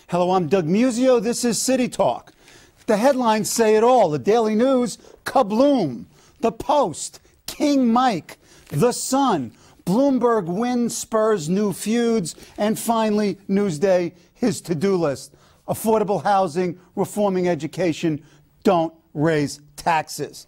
Hello, I'm Doug Muzzio. This is City Talk. The headlines say it all. The Daily News, kabloom. The Post, King Mike. The Sun, Bloomberg wins, spurs new feuds. And finally, Newsday, his to-do list. Affordable housing, reforming education, don't raise taxes.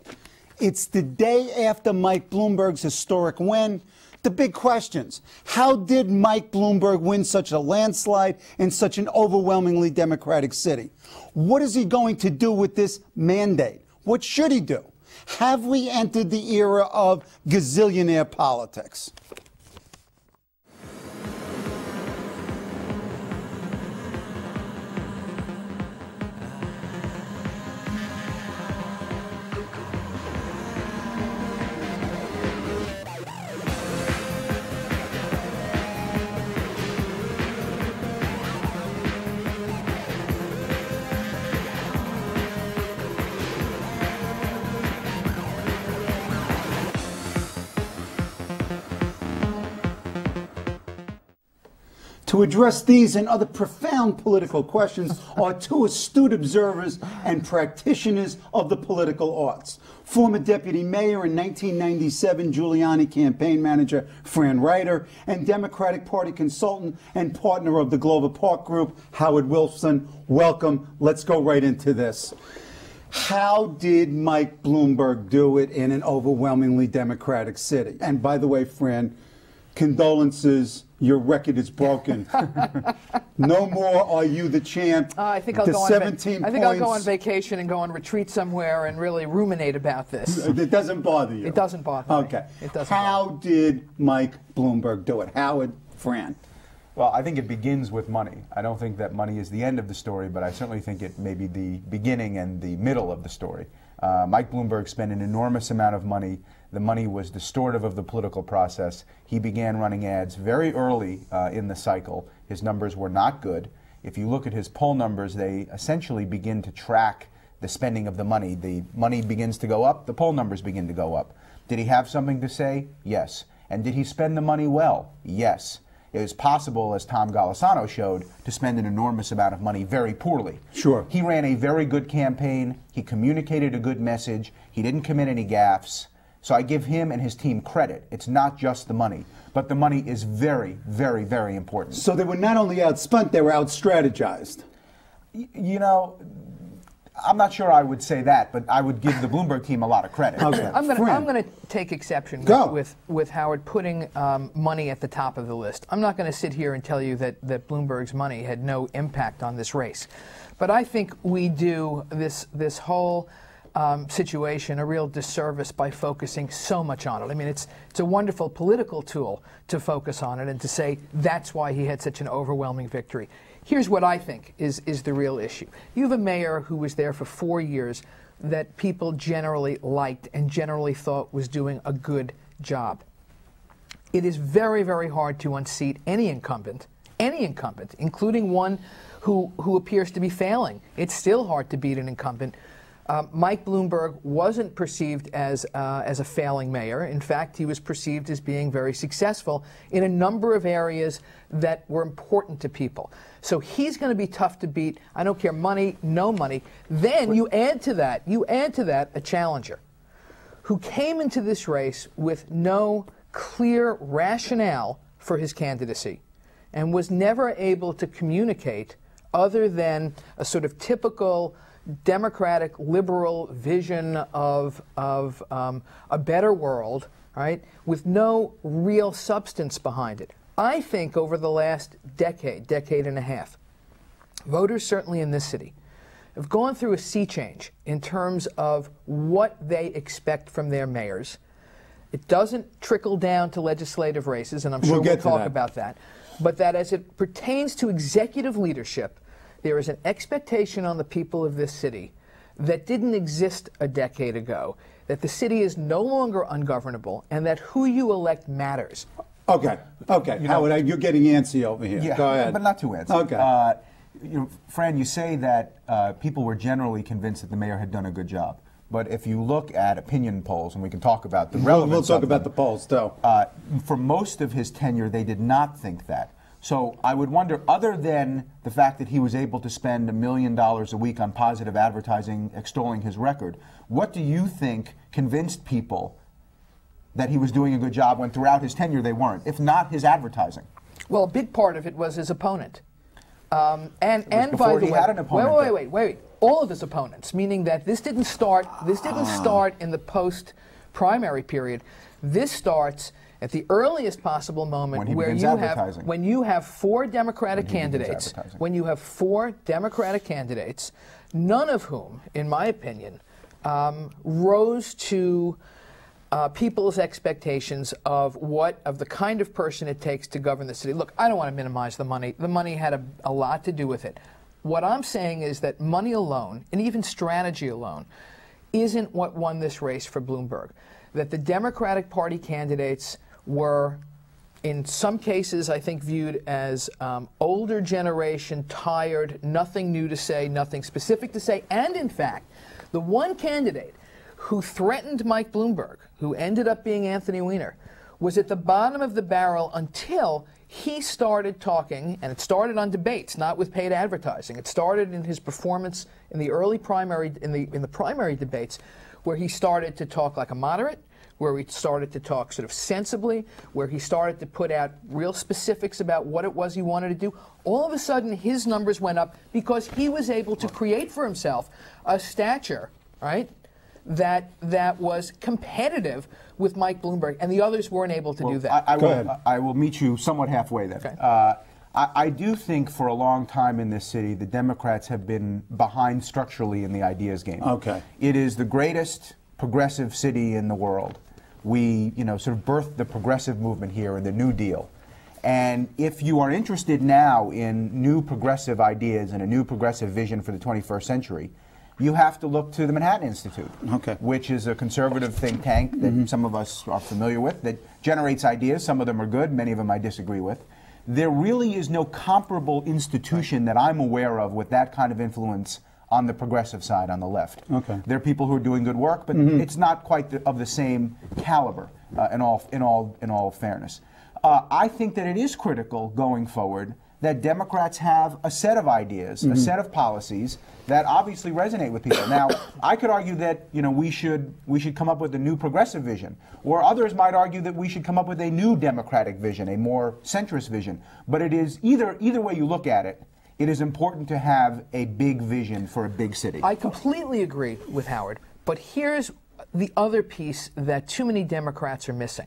It's the day after Mike Bloomberg's historic win. The big questions. How did Mike Bloomberg win such a landslide in such an overwhelmingly Democratic city? What is he going to do with this mandate? What should he do? Have we entered the era of gazillionaire politics? To address these and other profound political questions are two astute observers and practitioners of the political arts. Former deputy mayor in 1997, Giuliani campaign manager Fran Reiter, and Democratic Party consultant and partner of the Glover Park Group, Howard Wolfson. Welcome. Let's go right into this. How did Mike Bloomberg do it in an overwhelmingly Democratic city? And by the way, Fran, condolences. Your record is broken. No more are you the champ. I think I'll go on vacation and go on retreat somewhere and really ruminate about this. It doesn't bother you. It doesn't bother me. Okay. It doesn't. How did Mike Bloomberg do it? Howard, Fran. Well, I think it begins with money. I don't think that money is the end of the story, but I certainly think it may be the beginning and the middle of the story. Mike Bloomberg spent an enormous amount of money. The money was distortive of the political process. He began running ads very early in the cycle. His numbers were not good. If you look at his poll numbers, they essentially begin to track the spending of the money. The money begins to go up, the poll numbers begin to go up. Did he have something to say? Yes. And did he spend the money well? Yes. It is possible, as Tom Golisano showed, to spend an enormous amount of money very poorly. Sure. He ran a very good campaign. He communicated a good message. He didn't commit any gaffes. So I give him and his team credit. It's not just the money, but the money is very, very, very important. So they were not only outspent, they were out-strategized. You know, I'm not sure I would say that, but I would give the Bloomberg team a lot of credit. Okay. I'm going to take exception with Howard putting money at the top of the list. I'm not going to sit here and tell you that Bloomberg's money had no impact on this race. But I think we do this whole situation a real disservice by focusing so much on it. I mean, it's a wonderful political tool to focus on it and to say that's why he had such an overwhelming victory. Here's what I think is the real issue. You have a mayor who was there for 4 years that people generally liked and generally thought was doing a good job. It is very, very hard to unseat any incumbent, including one who appears to be failing. It's still hard to beat an incumbent. Mike Bloomberg wasn't perceived as a failing mayor. In fact, he was perceived as being very successful in a number of areas that were important to people. So he's going to be tough to beat. I don't care, money, no money. Then you add to that a challenger who came into this race with no clear rationale for his candidacy and was never able to communicate other than a sort of typical Democratic liberal vision of a better world, right, with no real substance behind it. I think over the last decade and a half, voters certainly in this city have gone through a sea change in terms of what they expect from their mayors. It doesn't trickle down to legislative races, and I'm sure we'll talk about that, but that as it pertains to executive leadership, there is an expectation on the people of this city that didn't exist a decade ago, that the city is no longer ungovernable, and that who you elect matters. Okay. Howard, you're getting antsy over here. Yeah, go ahead. But not too antsy. Okay. Fran, you say that people were generally convinced that the mayor had done a good job. But if you look at opinion polls, and we can talk about the relevance we'll talk about the polls, too. For most of his tenure, they did not think that. So I would wonder, other than the fact that he was able to spend $1 million a week on positive advertising extolling his record, what do you think convinced people that he was doing a good job when throughout his tenure they weren't, if not his advertising? Well, a big part of it was his opponent. And by the way, had an opponent wait. All of his opponents, meaning that this didn't start in the post-primary period. This starts at the earliest possible moment when you have four Democratic candidates. When you have four Democratic candidates, none of whom, in my opinion, rose to people's expectations of the kind of person it takes to govern the city. Look, I don't want to minimize the money. The money had a lot to do with it. What I'm saying is that money alone, and even strategy alone, isn't what won this race for Bloomberg. That the Democratic Party candidates were, in some cases, I think, viewed as older generation, tired, nothing new to say, nothing specific to say. And in fact, the one candidate who threatened Mike Bloomberg, who ended up being Anthony Weiner, was at the bottom of the barrel until he started talking, and it started on debates, not with paid advertising. It started in his performance in the early primary, in the primary debates, where he started to talk like a moderate, where he started to talk sort of sensibly, where he started to put out real specifics about what it was he wanted to do. All of a sudden, his numbers went up because he was able to create for himself a stature, right, that was competitive with Mike Bloomberg, and the others weren't able to do that. I will meet you somewhat halfway then. Okay. I do think for a long time in this city, the Democrats have been behind structurally in the ideas game. Okay. It is the greatest progressive city in the world. We, sort of birthed the progressive movement here in the New Deal. And if you are interested now in new progressive ideas and a new progressive vision for the 21st century, you have to look to the Manhattan Institute, which is a conservative think tank that some of us are familiar with, that generates ideas. Some of them are good, many of them I disagree with. There really is no comparable institution that I'm aware of with that kind of influence on the progressive side, on the left. Okay. There are people who are doing good work, but it's not quite of the same caliber, in all fairness. I think that it is critical going forward that Democrats have a set of ideas, a set of policies that obviously resonate with people. Now, I could argue that we should come up with a new progressive vision, or others might argue that we should come up with a new democratic vision, a more centrist vision. But it is either way you look at it, it is important to have a big vision for a big city. I completely agree with Howard, but here's the other piece that too many Democrats are missing.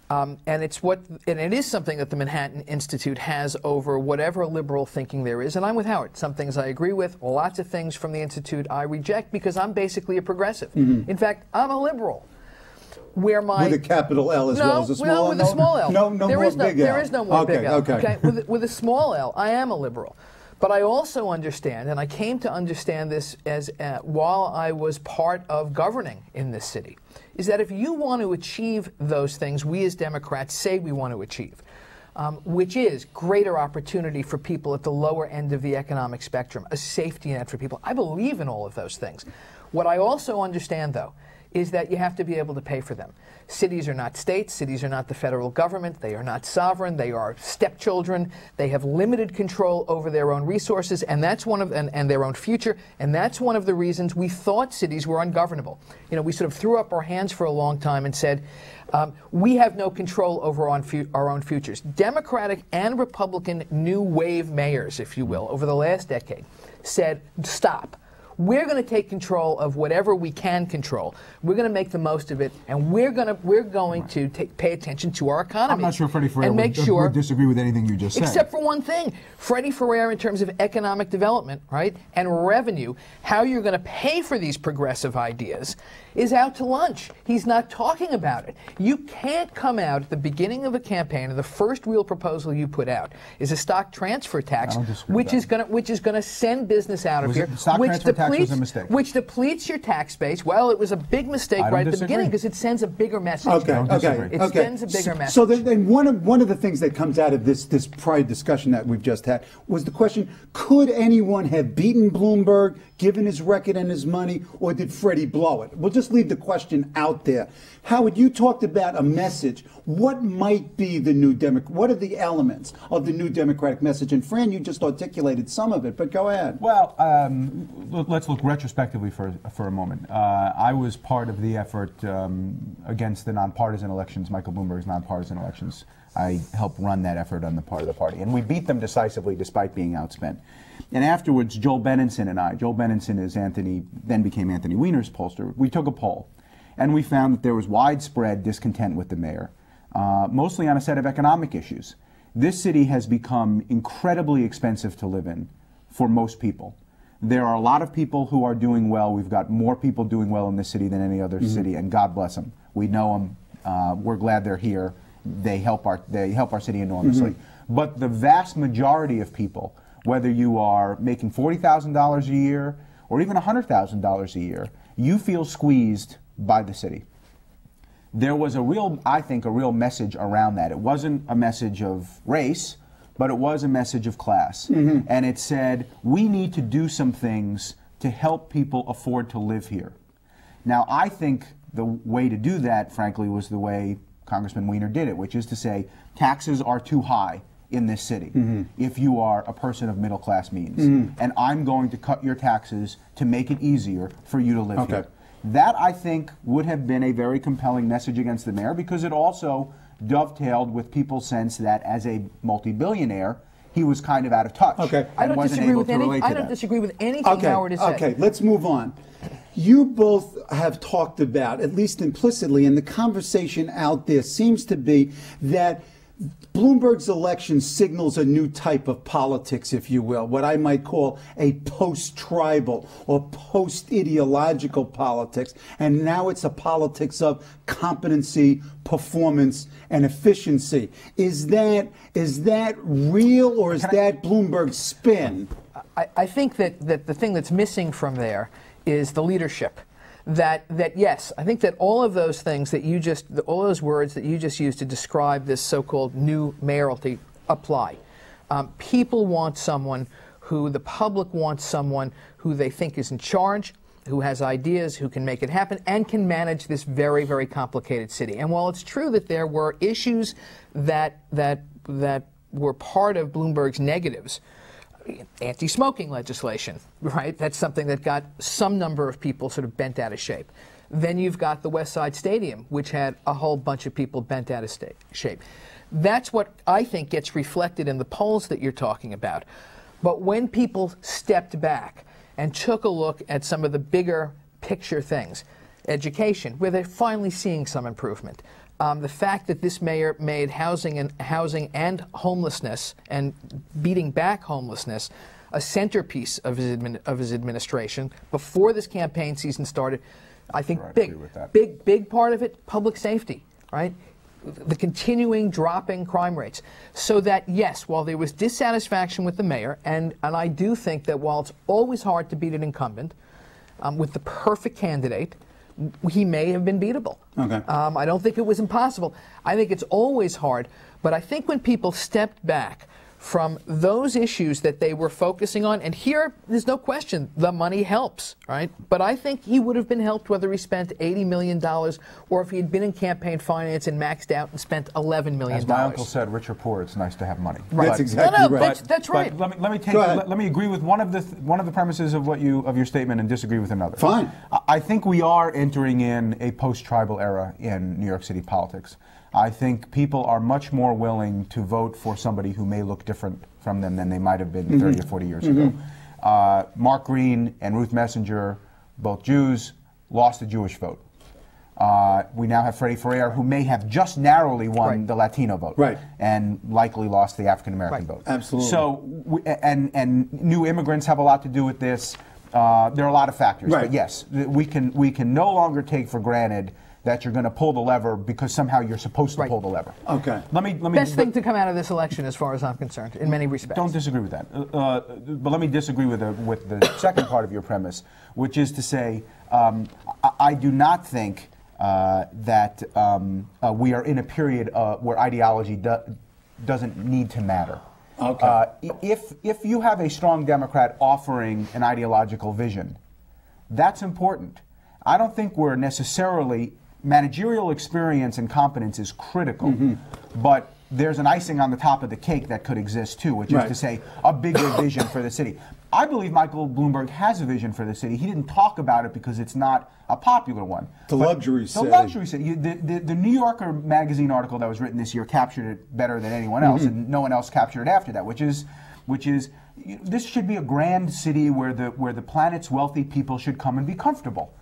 And it is something that the Manhattan Institute has over whatever liberal thinking there is. And I'm with Howard. Some things I agree with. Lots of things from the Institute I reject because I'm basically a progressive. In fact, I'm a liberal. With a capital L as well as a small L? With a small L. No more big L. There is no more big L. Okay. With a small L, I am a liberal. But I also understand, and I came to understand this as while I was part of governing in this city, is that if you want to achieve those things we as Democrats say we want to achieve, which is greater opportunity for people at the lower end of the economic spectrum, a safety net for people. I believe in all of those things. What I also understand, though, is that you have to be able to pay for them. Cities are not states. Cities are not the federal government. They are not sovereign. They are stepchildren. They have limited control over their own resources, and that's and their own future. And that's one of the reasons we thought cities were ungovernable. We sort of threw up our hands for a long time and said, we have no control over our own futures. Democratic and Republican new wave mayors, if you will, over the last decade, said, stop. We're going to take control of whatever we can control. We're going to make the most of it, and we're going to pay attention to our economy. I'm not sure Freddie Ferrer would disagree with anything you just said. Except for one thing. Freddie Ferrer, in terms of economic development, right, and revenue, how you're going to pay for these progressive ideas, is out to lunch. He's not talking about it. You can't come out at the beginning of a campaign, and the first real proposal you put out is a stock transfer tax, which is going to send business out of here. Stock transfer tax was a mistake. Which depletes your tax base. Well, it was a big mistake right at the beginning because it sends a bigger message. It sends a bigger message. So then one of the things that comes out of this prior discussion that we've just had was the question, could anyone have beaten Bloomberg, given his record and his money, or did Freddie blow it? We'll just leave the question out there. Howard, you talked about a message. What might be the new what are the elements of the new Democratic message? And Fran, you just articulated some of it, but go ahead. Well, let's look retrospectively for a moment. I was part of the effort against the nonpartisan elections, Michael Bloomberg's nonpartisan elections. I helped run that effort on the part of the party, and we beat them decisively despite being outspent. And afterwards, Joel Benenson and I, Joel Benenson is then became Anthony Weiner's pollster, we took a poll. And we found that there was widespread discontent with the mayor, mostly on a set of economic issues. This city has become incredibly expensive to live in for most people. There are a lot of people who are doing well. We've got more people doing well in this city than any other city, and God bless them. We know them. We're glad they're here. They help our city enormously. But the vast majority of people, whether you are making $40,000 a year or even $100,000 a year, you feel squeezed by the city. There was I think, a real message around that. It wasn't a message of race, but it was a message of class. And it said, we need to do some things to help people afford to live here. Now, I think the way to do that, frankly, was the way Congressman Weiner did it, which is to say, taxes are too high in this city if you are a person of middle class means. And I'm going to cut your taxes to make it easier for you to live here. That, I think, would have been a very compelling message against the mayor because it also dovetailed with people's sense that as a multi-billionaire, he was kind of out of touch and wasn't able to relate to that. I don't disagree with anything Howard has said. Okay, let's move on. You both have talked about, at least implicitly, and the conversation out there seems to be that Bloomberg's election signals a new type of politics, if you will, what I might call a post-tribal or post-ideological politics. And now it's a politics of competency, performance, and efficiency. Is that real, or is that Bloomberg's spin? I think that the thing that's missing from there is the leadership. That yes, I think that all of those things that all those words that you just used to describe this so-called new mayoralty apply. People want someone the public wants someone who they think is in charge, who has ideas, who can make it happen, and can manage this very, very complicated city. And while it's true that there were issues that were part of Bloomberg's negatives, anti-smoking legislation, right? That's something that got some number of people sort of bent out of shape. Then you've got the West Side Stadium, which had a whole bunch of people bent out of shape. That's what I think gets reflected in the polls that you're talking about. But when people stepped back and took a look at some of the bigger picture things, education, where they're finally seeing some improvement, the fact that this mayor made housing and homelessness and beating back homelessness a centerpiece of his administration before this campaign season started, I think big part of it, public safety, right? The continuing dropping crime rates. So that, yes, while there was dissatisfaction with the mayor, and I do think that while it's always hard to beat an incumbent, with the perfect candidate, he may have been beatable. I don't think it was impossible. I think it's always hard, but I think when people stepped back from those issues that they were focusing on, and here, there's no question, the money helps, right? But I think he would have been helped whether he spent $80 million or if he had been in campaign finance and maxed out and spent $11 million. As my uncle said, rich or poor, it's nice to have money. Right. That's exactly right. That's right. Let me agree with one of the premises of your statement and disagree with another. Fine. I think we are entering in a post-tribal era in New York City politics. I think people are much more willing to vote for somebody who may look different from them than they might have been 30 or 40 years ago. Mark Green and Ruth Messenger, both Jews, lost the Jewish vote. We now have Freddie Ferrer, who may have just narrowly won the Latino vote, and likely lost the African American vote. Absolutely. So, and new immigrants have a lot to do with this. There are a lot of factors, but yes, we can no longer take for granted that you're going to pull the lever because somehow you're supposed to pull the lever. Okay. Let me Best thing to come out of this election, as far as I'm concerned, in many respects. Don't disagree with that. But let me disagree with the second part of your premise, which is to say, I do not think that we are in a period where ideology doesn't need to matter. Okay. If you have a strong Democrat offering an ideological vision, that's important. I don't think we're necessarily, managerial experience and competence is critical, but there's an icing on the top of the cake that could exist too, which is to say a bigger vision for the city. I believe Michael Bloomberg has a vision for the city. He didn't talk about it because it's not a popular one. The luxury city. The luxury city. The New Yorker magazine article that was written this year captured it better than anyone else, and no one else captured it after that, which is this should be a grand city where the planet's wealthy people should come and be comfortable.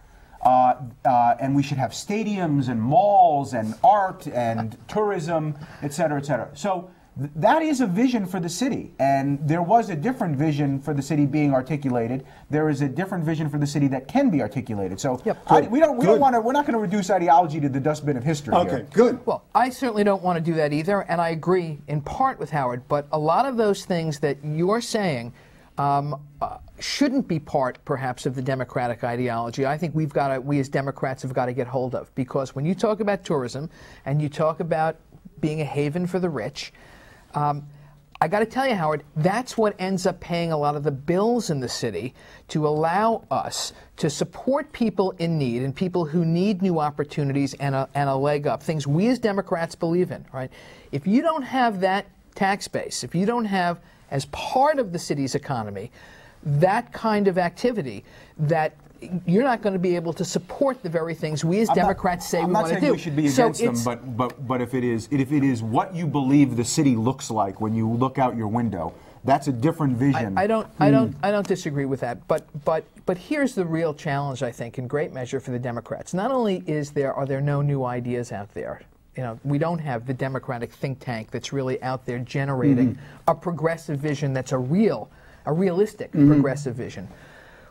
And we should have stadiums and malls and art and tourism, et cetera, et cetera. So that is a vision for the city, and there was a different vision for the city being articulated. There is a different vision for the city that can be articulated. So we're not going to reduce ideology to the dustbin of history. Okay, good. Well, I certainly don't want to do that either, and I agree in part with Howard. But a lot of those things that you're saying shouldn't be part, perhaps, of the Democratic ideology. I think we as Democrats have got to get hold of, because when you talk about tourism and you talk about being a haven for the rich, I got to tell you, Howard, that's what ends up paying a lot of the bills in the city to allow us to support people in need and people who need new opportunities and a leg up, things we as Democrats believe in, right? If you don't have that tax base, if you don't have, as part of the city's economy, that kind of activity, that you're not going to be able to support the very things we as Democrats say we want to do. I'm not saying we should be against them, but if it is what you believe the city looks like when you look out your window, that's a different vision. I don't disagree with that. But here's the real challenge, I think, in great measure for the Democrats. Not only are there no new ideas out there. You know, we don't have the Democratic think tank that's really out there generating a progressive vision that's a realistic progressive vision.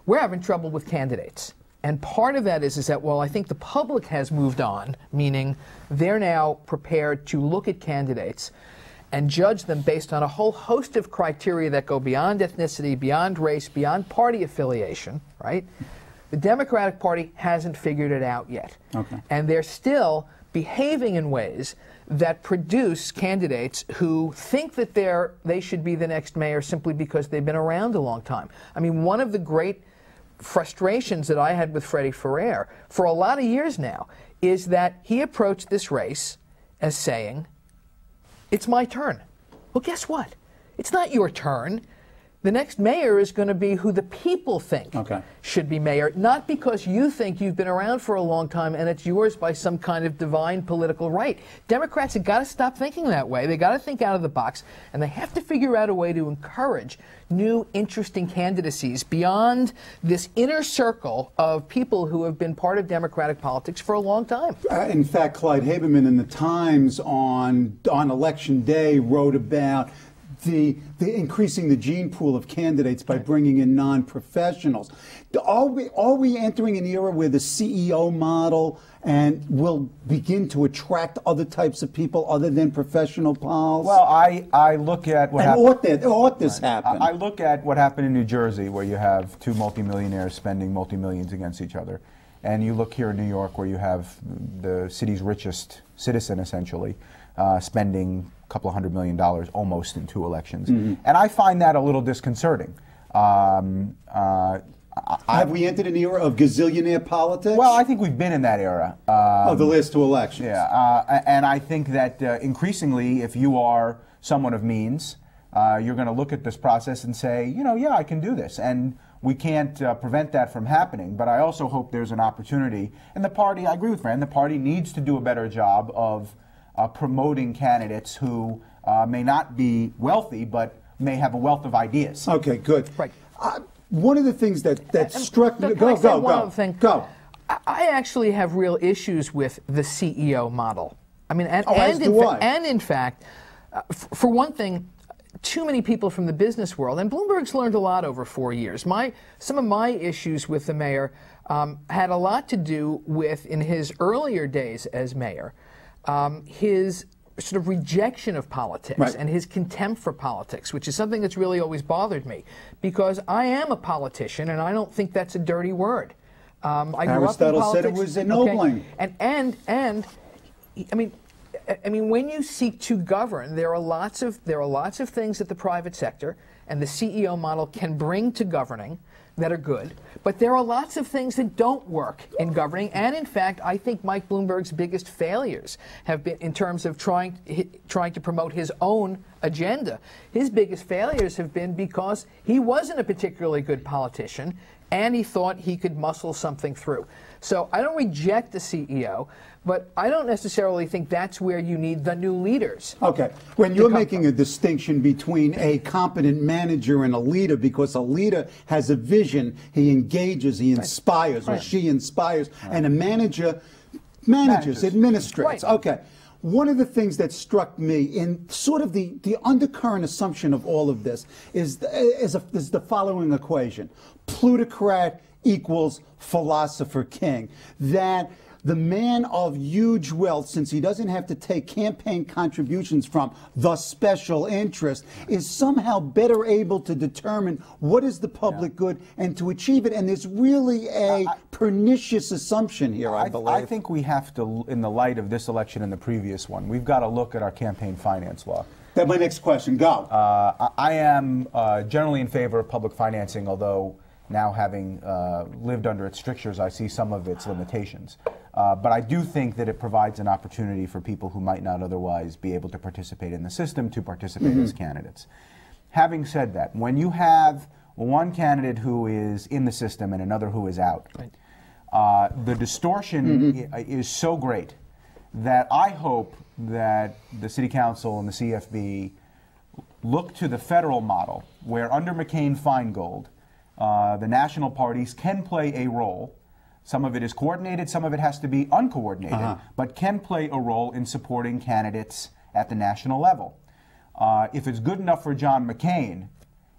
We're having trouble with candidates. And part of that is that, well, I think the public has moved on, meaning they're now prepared to look at candidates and judge them based on a whole host of criteria that go beyond ethnicity, beyond race, beyond party affiliation, right? The Democratic Party hasn't figured it out yet. Okay. And they're still behaving in ways that produce candidates who think that they should be the next mayor simply because they've been around a long time. I mean, one of the great frustrations that I had with Freddie Ferrer for a lot of years now is that he approached this race as saying, it's my turn. Well, guess what? It's not your turn. The next mayor is going to be who the people think should be mayor, not because you think you've been around for a long time and it's yours by some kind of divine political right. Democrats have got to stop thinking that way. They've got to think out of the box, and they have to figure out a way to encourage new, interesting candidacies beyond this inner circle of people who have been part of Democratic politics for a long time. In fact, Clyde Haberman in the Times on election day wrote about the increasing the gene pool of candidates by bringing in non-professionals. Are we entering an era where the CEO model and will begin to attract other types of people other than professional pals? Well, I look at what happened. Ought this happen? I look at what happened in New Jersey, where you have two multimillionaires spending multi-millions against each other. And you look here in New York, where you have the city's richest citizen, essentially, spending a couple of $100 million almost in 2 elections. And I find that a little disconcerting. Have we entered an era of gazillionaire politics? Well, I think we've been in that era. The last 2 elections. Yeah, and I think that increasingly, if you are someone of means, you're going to look at this process and say, you know, yeah, I can do this. And we can't prevent that from happening, but I also hope there's an opportunity. And the party, I agree with Fran, the party needs to do a better job of promoting candidates who may not be wealthy, but may have a wealth of ideas. Okay, good. Right. One of the things that struck me... Go. I actually have real issues with the CEO model. I mean, and in fact, for one thing, too many people from the business world, and Bloomberg's learned a lot over 4 years. Some of my issues with the mayor had a lot to do with, in his earlier days as mayor, his sort of rejection of politics and his contempt for politics, which is something that's really always bothered me, because I am a politician and I don't think that's a dirty word. I grew up in Aristotle politics. said it was ennobling. Okay. And I mean, when you seek to govern, there are lots of things that the private sector and the CEO model can bring to governing that are good, but there are lots of things that don't work in governing. And in fact, I think Mike Bloomberg's biggest failures have been in terms of trying to promote his own agenda. His biggest failures have been because he wasn't a particularly good politician, and he thought he could muscle something through. So I don't reject the CEO, but I don't necessarily think that's where you need the new leaders. Okay. When you're making a distinction between a competent manager and a leader, because a leader has a vision, he engages, he inspires, or she inspires, and a manager manages, administrates. Okay. One of the things that struck me in sort of the undercurrent assumption of all of this is the following equation. Plutocrat equals philosopher king. That the man of huge wealth, since he doesn't have to take campaign contributions from the special interest, is somehow better able to determine what is the public good and to achieve it. And there's really a pernicious assumption here, I believe. I think we have to, in the light of this election and the previous one, we've got to look at our campaign finance law. That's my next question. Go. I am generally in favor of public financing, although now having lived under its strictures, I see some of its limitations. But I do think that it provides an opportunity for people who might not otherwise be able to participate in the system to participate as candidates. Having said that, when you have one candidate who is in the system and another who is out, the distortion is so great that I hope that the City Council and the CFB look to the federal model, where under McCain-Feingold, the national parties can play a role. Some of it is coordinated, some of it has to be uncoordinated, but can play a role in supporting candidates at the national level. If it's good enough for John McCain,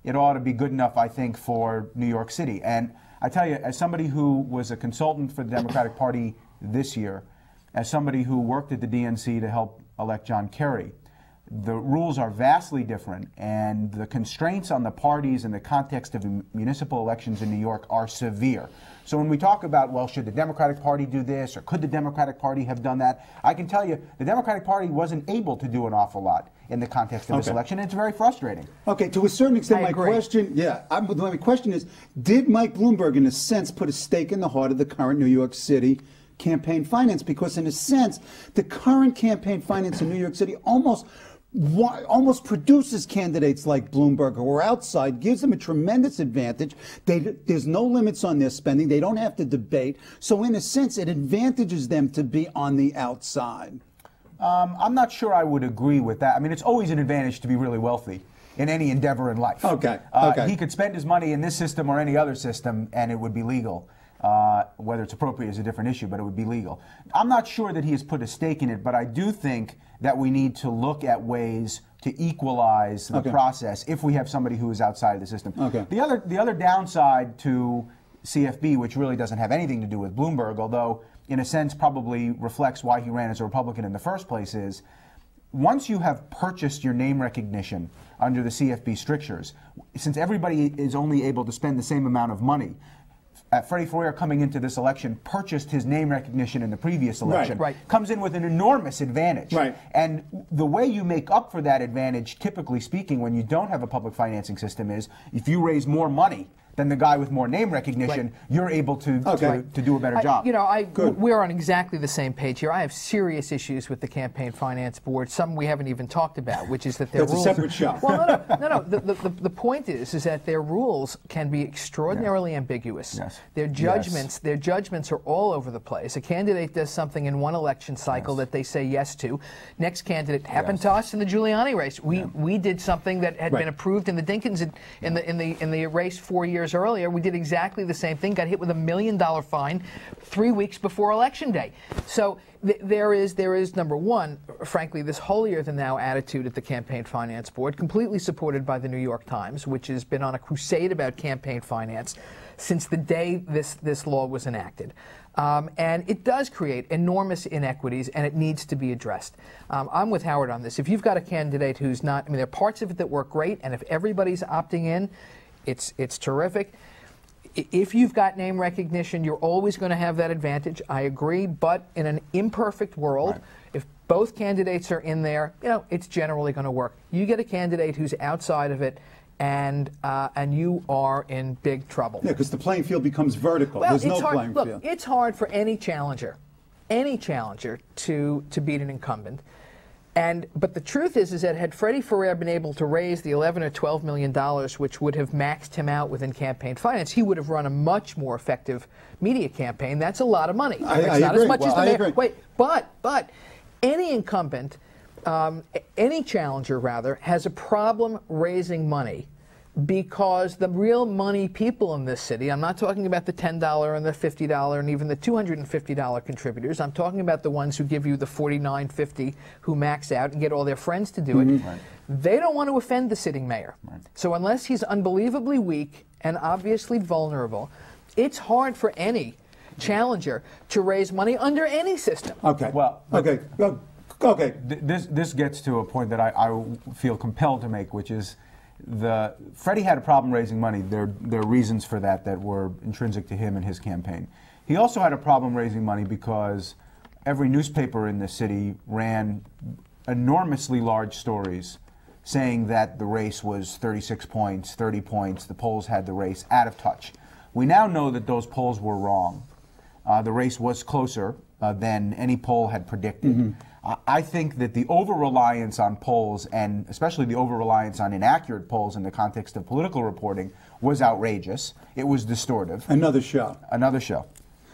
it ought to be good enough, I think, for New York City. And I tell you, as somebody who was a consultant for the Democratic Party this year, as somebody who worked at the DNC to help elect John Kerry, the rules are vastly different, and the constraints on the parties in the context of municipal elections in New York are severe. So when we talk about, well, should the Democratic Party do this, or could the Democratic Party have done that, I can tell you the Democratic Party wasn't able to do an awful lot in the context of this election. It's very frustrating. Okay, to a certain extent, my question is, did Mike Bloomberg, in a sense, put a stake in the heart of the current New York City campaign finance? Because in a sense, the current campaign finance in New York City almost produces candidates like Bloomberg who are outside, gives them a tremendous advantage. There's no limits on their spending. They don't have to debate. So in a sense, it advantages them to be on the outside. I'm not sure I would agree with that. I mean, it's always an advantage to be really wealthy in any endeavor in life. Okay. He could spend his money in this system or any other system, and it would be legal. Whether it's appropriate is a different issue, but it would be legal. I'm not sure that he has put a stake in it, but I do think that we need to look at ways to equalize the process if we have somebody who is outside of the system. The other downside to CFB, which really doesn't have anything to do with Bloomberg, although in a sense probably reflects why he ran as a Republican in the first place, is once you have purchased your name recognition under the CFB strictures, since everybody is only able to spend the same amount of money, Freddie Foyer, coming into this election, purchased his name recognition in the previous election, comes in with an enormous advantage. And the way you make up for that advantage, typically speaking, when you don't have a public financing system, is if you raise more money than the guy with more name recognition, you're able to do a better job. You know, we're on exactly the same page here. I have serious issues with the Campaign Finance Board, some we haven't even talked about, which is that their rules... That's a separate show. Well, no. The point is that their rules can be extraordinarily ambiguous. Their judgments are all over the place. A candidate does something in one election cycle that they say yes to. Next candidate happened to us in the Giuliani race. We did something that had been approved in the Dinkins in the race 4 years years earlier, we did exactly the same thing, got hit with $1 million fine 3 weeks before Election Day. So there is, number one, frankly, this holier-than-thou attitude at the Campaign Finance Board, completely supported by the New York Times, which has been on a crusade about campaign finance since the day this law was enacted. And it does create enormous inequities, and it needs to be addressed. I'm with Howard on this. If you've got a candidate who's not, I mean, there are parts of it that work great, and if everybody's opting in, it's terrific. If you've got name recognition, you're always going to have that advantage. I agree, but in an imperfect world, right, if both candidates are in there, you know, it's generally going to work. You get a candidate who's outside of it, and you are in big trouble. Yeah, because the playing field becomes vertical. Well, there's no playing field. Look, it's hard for any challenger to beat an incumbent. But the truth is that had Freddie Ferrer been able to raise the $11 or $12 million, which would have maxed him out within campaign finance, he would have run a much more effective media campaign. That's a lot of money. It's not agree. as much as the mayor. Agree. Wait, but any incumbent, any challenger rather, has a problem raising money because the real money people in this city, I'm not talking about the $10 and the $50 and even the $250 contributors, I'm talking about the ones who give you the $49.50 who max out and get all their friends to do it. Right. They don't want to offend the sitting mayor. Right. So unless he's unbelievably weak and obviously vulnerable, it's hard for any challenger to raise money under any system. Okay. Well, okay. Okay. This gets to a point that I feel compelled to make, which is Freddie had a problem raising money. There are reasons for that were intrinsic to him and his campaign. He also had a problem raising money because every newspaper in the city ran enormously large stories saying that the race was 36 points, 30 points, the polls had the race out of touch. We now know that those polls were wrong. The race was closer than any poll had predicted. Mm-hmm. I think that the over-reliance on polls, and especially the over-reliance on inaccurate polls in the context of political reporting, was outrageous. It was distortive. Another show. Another show.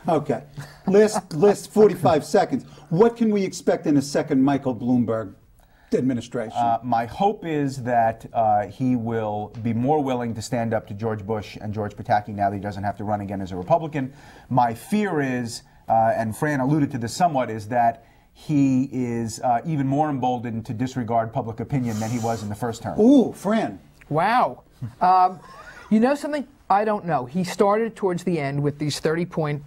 Okay. Last 45 seconds. What can we expect in a second Michael Bloomberg administration? My hope is that he will be more willing to stand up to George Bush and George Pataki now that he doesn't have to run again as a Republican. My fear is, and Fran alluded to this somewhat, is that he is even more emboldened to disregard public opinion than he was in the first term. Ooh, Fran. Wow. You know something? I don't know. He started towards the end with these 30-point,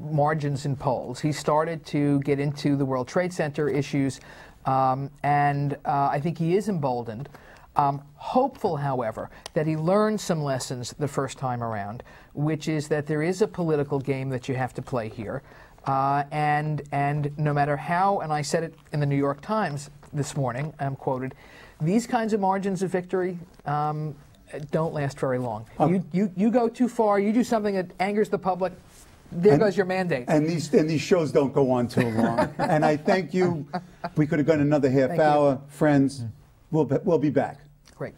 margins in polls. He started to get into the World Trade Center issues, and I think he is emboldened. Hopeful, however, that he learned some lessons the first time around, which is that there is a political game that you have to play here. And no matter how, and I said it in the New York Times this morning, I'm quoted, these kinds of margins of victory don't last very long. You go too far, you do something that angers the public, there goes your mandate. And these shows don't go on too long. And I thank you. We could have gone another half hour. Friends, we'll be back. Great.